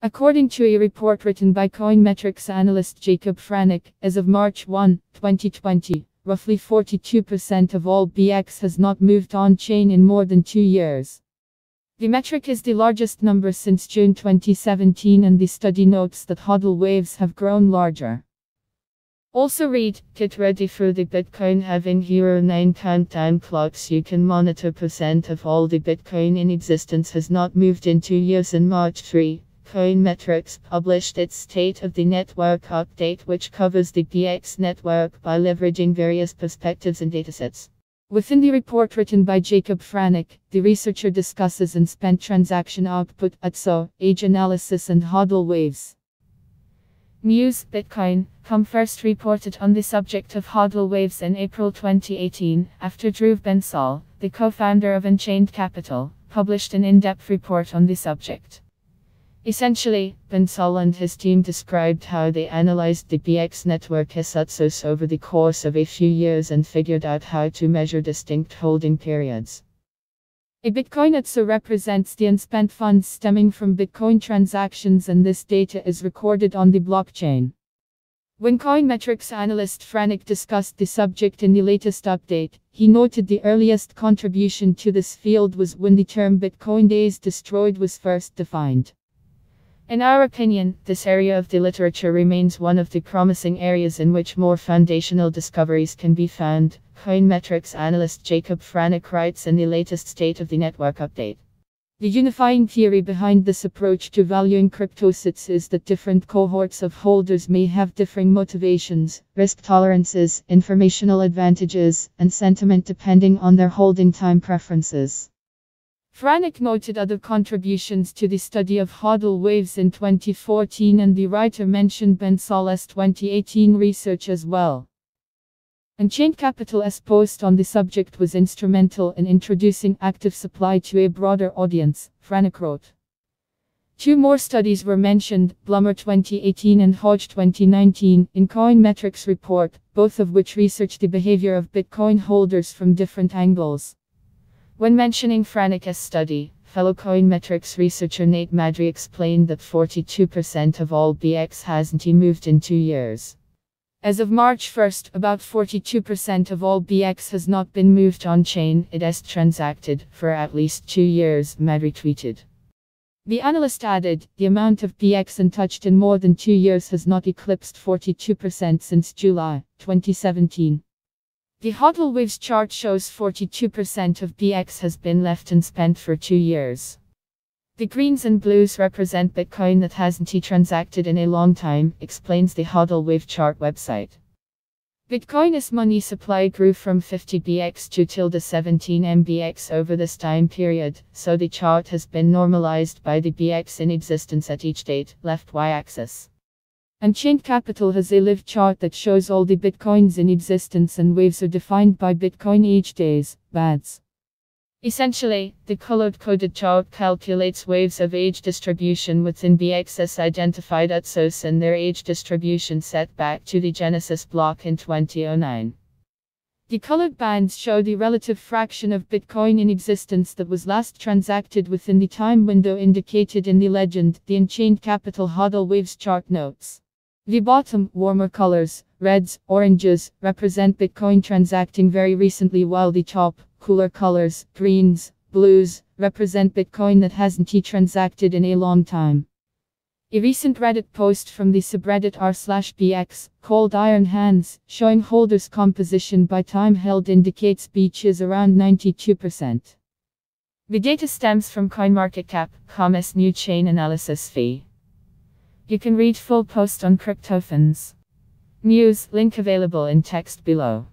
According to a report written by Coinmetrics analyst Jacob Franek, as of March 1, 2020, roughly 42% of all BX has not moved on-chain in more than 2 years. The metric is the largest number since June 2017, and the study notes that hodl waves have grown larger. Also read, get ready for the Bitcoin halving Euro 9 countdown clocks. You can monitor % of all the Bitcoin in existence has not moved in 2 years. In March 3, Coinmetrics published its State of the Network update, which covers the BX network by leveraging various perspectives and datasets. Within the report written by Jacob Franek, the researcher discusses unspent transaction output, age analysis, and hodl waves. News: Bitcoin.com first reported on the subject of hodl waves in April 2018, after Drew Bensall, the co-founder of Unchained Capital, published an in-depth report on the subject. Essentially, Bensall and his team described how they analyzed the BX network assets over the course of a few years and figured out how to measure distinct holding periods. A Bitcoin ATSO represents the unspent funds stemming from Bitcoin transactions, and this data is recorded on the blockchain. When Coinmetrics analyst Franek discussed the subject in the latest update, he noted the earliest contribution to this field was when the term Bitcoin days destroyed was first defined. In our opinion, this area of the literature remains one of the promising areas in which more foundational discoveries can be found, Coinmetrics analyst Jacob Franek writes in the latest State of the Network update. The unifying theory behind this approach to valuing cryptosats is that different cohorts of holders may have differing motivations, risk tolerances, informational advantages, and sentiment depending on their holding time preferences. Franek noted other contributions to the study of hodl waves in 2014, and the writer mentioned Bensall's 2018 research as well. Unchained Capital's post on the subject was instrumental in introducing active supply to a broader audience, Franek wrote. 2 more studies were mentioned, Blummer 2018 and Hodge 2019, in Coinmetrics report, both of which researched the behavior of Bitcoin holders from different angles. When mentioning Franek's study, fellow Coinmetrics researcher Nate Madry explained that 42% of all BX hasn't moved in 2 years. As of March 1, about 42% of all BX has not been moved on-chain, it has transacted, for at least 2 years, Madry tweeted. The analyst added, the amount of BX untouched in more than 2 years has not eclipsed 42% since July 2017. The hodl waves chart shows 42% of BX has been left unspent for 2 years. The greens and blues represent Bitcoin that hasn't transacted in a long time, explains the hodl wave chart website. Bitcoin's money supply grew from 50 BX to 17 MBX over this time period, so the chart has been normalized by the BX in existence at each date, left y-axis. Unchained Capital has a live chart that shows all the Bitcoins in existence, and waves are defined by Bitcoin age days, BADs. Essentially, the colored-coded chart calculates waves of age distribution within BX's identified ATSOs and their age distribution set back to the Genesis block in 2009. The colored bands show the relative fraction of Bitcoin in existence that was last transacted within the time window indicated in the legend, the Unchained Capital hodl waves chart notes. The bottom, warmer colors, reds, oranges, represent Bitcoin transacting very recently, while the top, cooler colors, greens, blues, represent Bitcoin that hasn't transacted in a long time. A recent Reddit post from the subreddit r/bx, called Iron Hands, showing holders' composition by time held indicates BX is around 92%. The data stems from CoinMarketCap.com's new chain analysis fee. You can read full post on CryptoFans News, link available in text below.